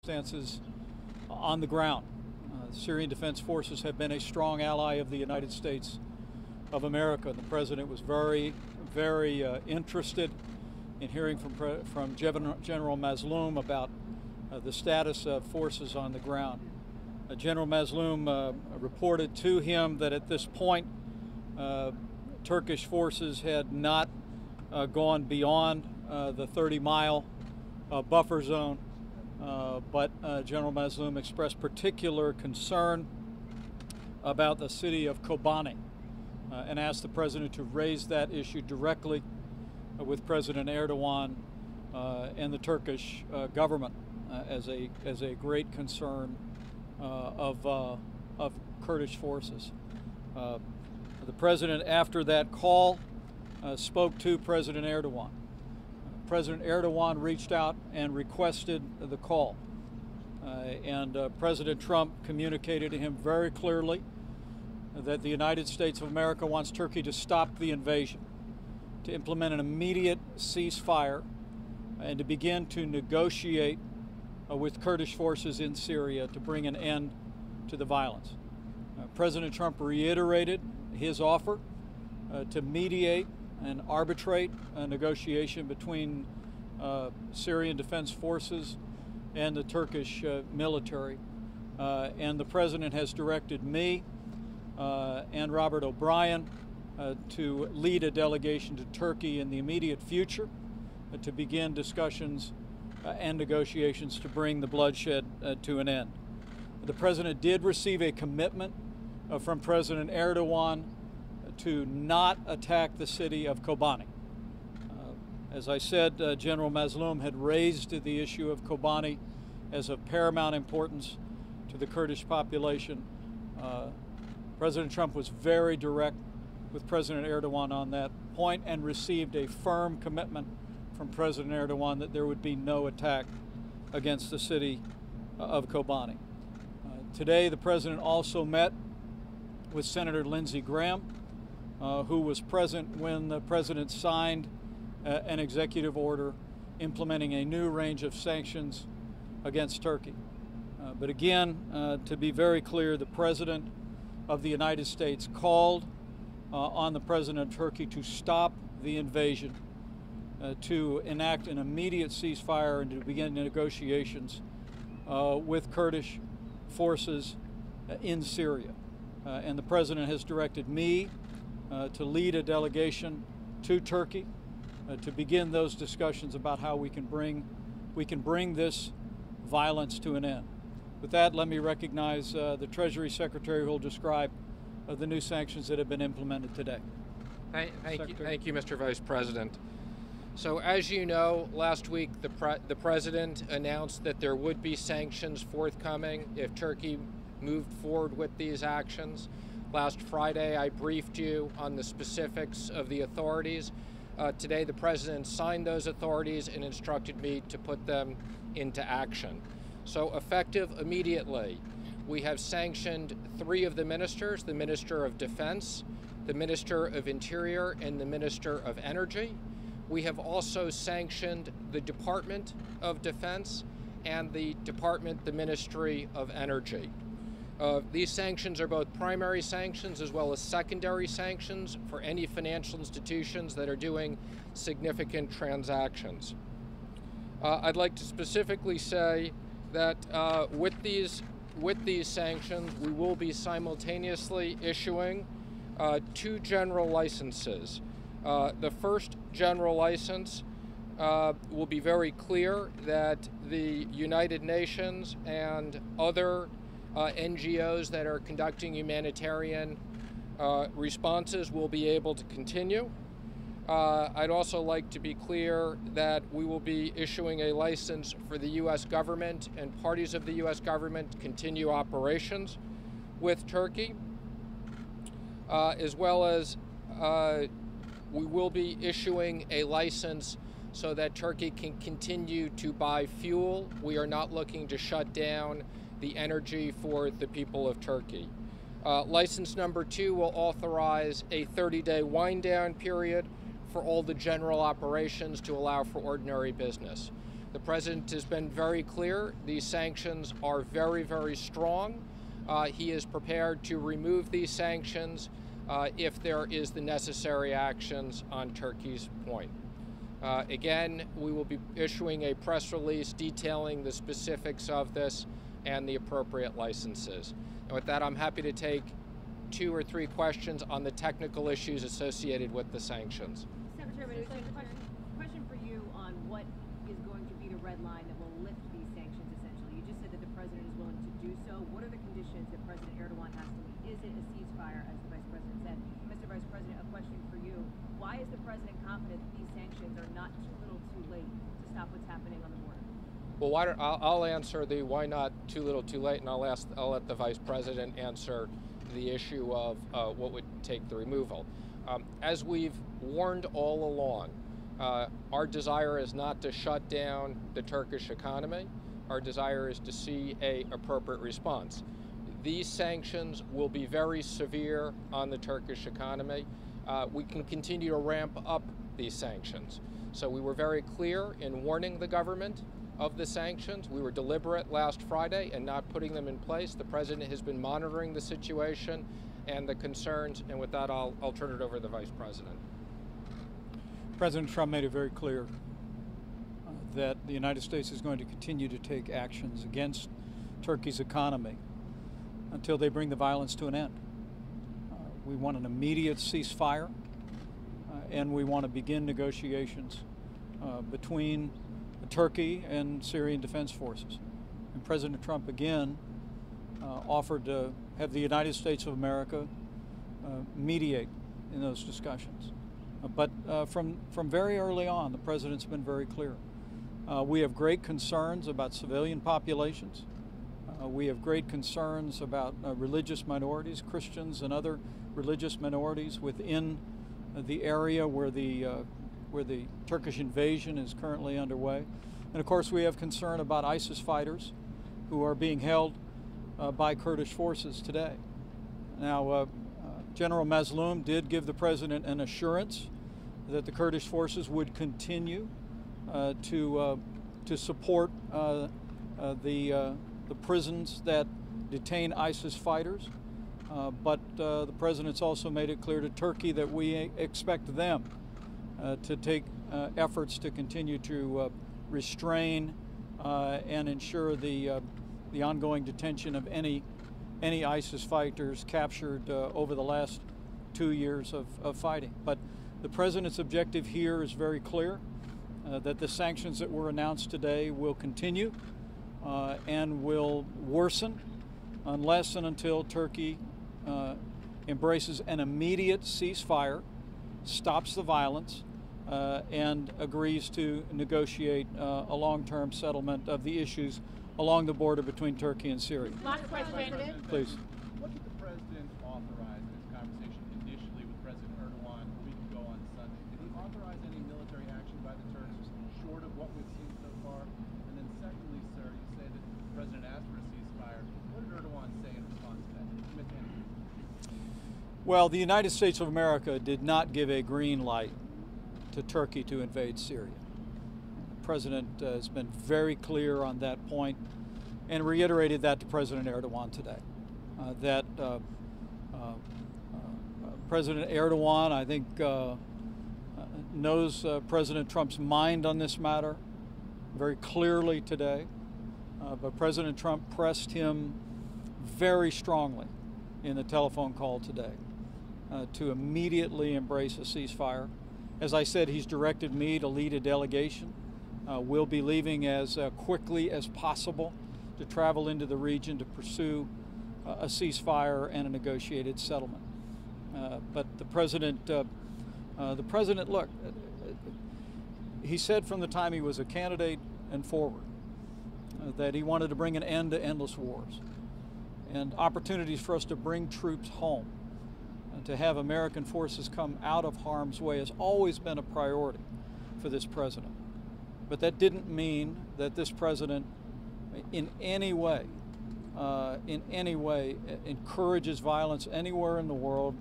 circumstances on the ground. Syrian Defense Forces have been a strong ally of the United States of America. The President was very interested in hearing from General Mazloum about the status of forces on the ground. General Mazloum reported to him that at this point Turkish forces had not gone beyond the 30-mile buffer zone, but General Mazloum expressed particular concern about the city of Kobani and asked the President to raise that issue directly with President Erdogan and the Turkish government as a great concern of Kurdish forces. The President, after that call, spoke to President Erdogan. President Erdogan reached out and requested the call, and President Trump communicated to him very clearly that the United States of America wants Turkey to stop the invasion, to implement an immediate ceasefire, and to begin to negotiate with Kurdish forces in Syria to bring an end to the violence. President Trump reiterated his offer to mediate and arbitrate a negotiation between Syrian Defense Forces and the Turkish military. And the President has directed me and Robert O'Brien to lead a delegation to Turkey in the immediate future to begin discussions and negotiations to bring the bloodshed to an end. The President did receive a commitment from President Erdogan to not attack the city of Kobani. As I said, General Mazloum had raised the issue of Kobani as of paramount importance to the Kurdish population. President Trump was very direct with President Erdogan on that point and received a firm commitment from President Erdogan that there would be no attack against the city of Kobani. Today, the President also met with Senator Lindsey Graham, who was present when the President signed an executive order implementing a new range of sanctions against Turkey. But again, to be very clear, the President of the United States called on the President of Turkey to stop the invasion, to enact an immediate ceasefire, and to begin negotiations with Kurdish forces in Syria. And the President has directed me to lead a delegation to Turkey to begin those discussions about how we can bring this violence to an end. With that, let me recognize the Treasury Secretary, who will describe the new sanctions that have been implemented today. Thank you, Mr. Vice President. So, as you know, last week the President announced that there would be sanctions forthcoming if Turkey moved forward with these actions. Last Friday, I briefed you on the specifics of the authorities. Today, the President signed those authorities and instructed me to put them into action. So, effective immediately, we have sanctioned 3 of the ministers: the Minister of Defense, the Minister of Interior, and the Minister of Energy. We have also sanctioned the Department of Defense and the Ministry of Energy. These sanctions are both primary sanctions as well as secondary sanctions for any financial institutions that are doing significant transactions. I'd like to specifically say that with these sanctions, we will be simultaneously issuing 2 general licenses. The first general license will be very clear that the United Nations and other NGOs that are conducting humanitarian responses will be able to continue. I'd also like to be clear that we will be issuing a license for the U.S. government and parties of the U.S. government to continue operations with Turkey, as well as we will be issuing a license so that Turkey can continue to buy fuel. We are not looking to shut down the energy for the people of Turkey. License number 2 will authorize a 30-day wind-down period for all the general operations to allow for ordinary business. The President has been very clear. These sanctions are very, very strong. He is prepared to remove these sanctions if there is the necessary actions on Turkey's point. Again, we will be issuing a press release detailing the specifics of this and the appropriate licenses. And with that, I'm happy to take 2 or 3 questions on the technical issues associated with the sanctions. Secretary, question for you on what is going to be the red line that will lift these sanctions, essentially. You just said that the President is willing to do so. What are the conditions that President Erdogan has to meet? Is it a ceasefire, as the Vice President said? Mr. Vice President, a question for you. Why is the President confident that these sanctions are not too little too late to stop what's happening on the border? Well, I'll answer the why not too little too late, and I'll let the Vice President answer the issue of what would take the removal. As we've warned all along, our desire is not to shut down the Turkish economy. Our desire is to see an appropriate response. These sanctions will be very severe on the Turkish economy. We can continue to ramp up these sanctions. So we were very clear in warning the government of the sanctions. We were deliberate last Friday in not putting them in place. The President has been monitoring the situation and the concerns, and with that, I'll turn it over to the Vice President. President Trump made it very clear that the United States is going to continue to take actions against Turkey's economy until they bring the violence to an end. We want an immediate ceasefire, and we want to begin negotiations between Turkey and Syrian defense forces. And President Trump again offered to have the United States of America mediate in those discussions. But from very early on, the President's been very clear. We have great concerns about civilian populations. We have great concerns about religious minorities, Christians and other religious minorities within the area where the Turkish invasion is currently underway. And of course, we have concern about ISIS fighters who are being held by Kurdish forces today. Now, General Mazloum did give the President an assurance that the Kurdish forces would continue to support the prisons that detain ISIS fighters. But the President's also made it clear to Turkey that we expect them to take efforts to continue to restrain and ensure the ongoing detention of any ISIS fighters captured over the last 2 years of fighting. But the President's objective here is very clear, that the sanctions that were announced today will continue and will worsen unless and until Turkey embraces an immediate ceasefire, stops the violence, and agrees to negotiate a long-term settlement of the issues along the border between Turkey and Syria. Last question. Please. What did the President authorize in his conversation initially with President Erdogan a week ago on Sunday? Did he authorize any military action by the Turks short of what we've seen so far? And then secondly, sir, you say that the President asked for a ceasefire. What did Erdogan say in response to that? Well, the United States of America did not give a green light to Turkey to invade Syria. The President has been very clear on that point and reiterated that to President Erdogan today. President Erdogan, I think, knows President Trump's mind on this matter very clearly today. But President Trump pressed him very strongly in the telephone call today to immediately embrace a ceasefire. As I said, he's directed me to lead a delegation. We'll be leaving as quickly as possible to travel into the region to pursue a ceasefire and a negotiated settlement. But the President, look, he said from the time he was a candidate and forward that he wanted to bring an end to endless wars and opportunities for us to bring troops home and to have American forces come out of harm's way has always been a priority for this president. But that didn't mean that this president in any way encourages violence anywhere in the world,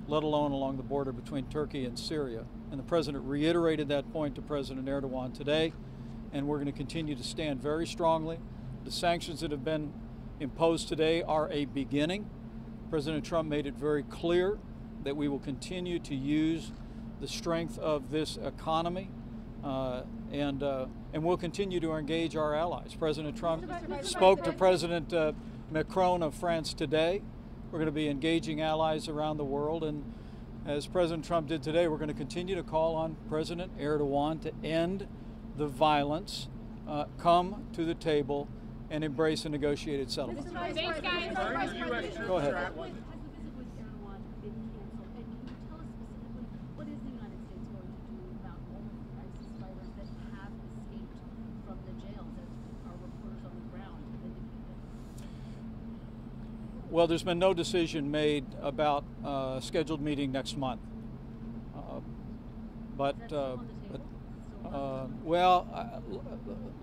let alone along the border between Turkey and Syria. And the president reiterated that point to President Erdogan today, and we're going to continue to stand very strongly. The sanctions that have been imposed today are a beginning. President Trump made it very clear that we will continue to use the strength of this economy, and we'll continue to engage our allies. President Trump spoke to President Macron of France today. We're going to be engaging allies around the world, and as President Trump did today, we're going to continue to call on President Erdogan to end the violence, come to the table, and embrace a negotiated settlement. Thanks, guys. Go ahead. Has the visit with Erdogan been canceled? And can you tell us specifically what is the United States going to do about all of the ISIS fighters that have escaped from the jails, as our reporters on the ground have indicated? Well, there's been no decision made about a scheduled meeting next month.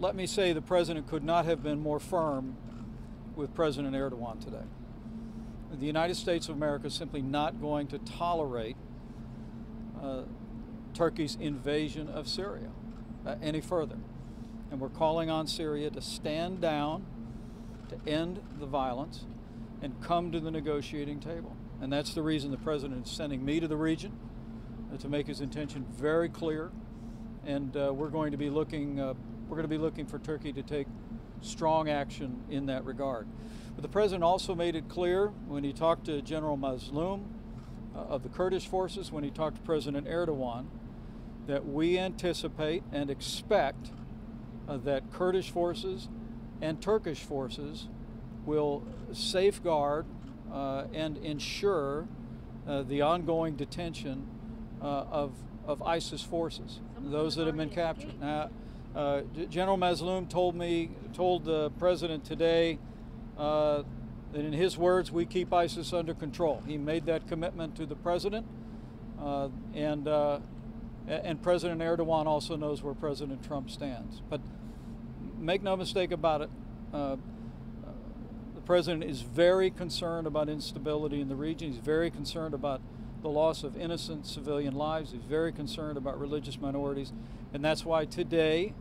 Let me say the President could not have been more firm with President Erdogan today. The United States of America is simply not going to tolerate Turkey's invasion of Syria any further. And we're calling on Syria to stand down, to end the violence, and come to the negotiating table. And that's the reason the President is sending me to the region, to make his intention very clear. And we're going to be looking for Turkey to take strong action in that regard. But the President also made it clear when he talked to General Mazloum of the Kurdish forces, when he talked to President Erdogan, that we anticipate and expect that Kurdish forces and Turkish forces will safeguard and ensure the ongoing detention of ISIS forces, those that have been captured. Now, General Mazloum told the President today that in his words, we keep ISIS under control. He made that commitment to the President, and President Erdogan also knows where President Trump stands. But make no mistake about it, the President is very concerned about instability in the region. He's very concerned about the loss of innocent civilian lives. He's very concerned about religious minorities. And that's why today,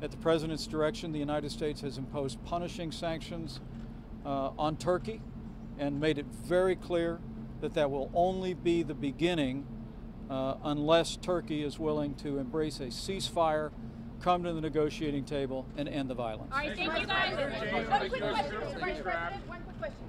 at the President's direction, the United States has imposed punishing sanctions on Turkey and made it very clear that that will only be the beginning unless Turkey is willing to embrace a ceasefire, come to the negotiating table, and end the violence. All right, thank you guys. One quick question. One quick question.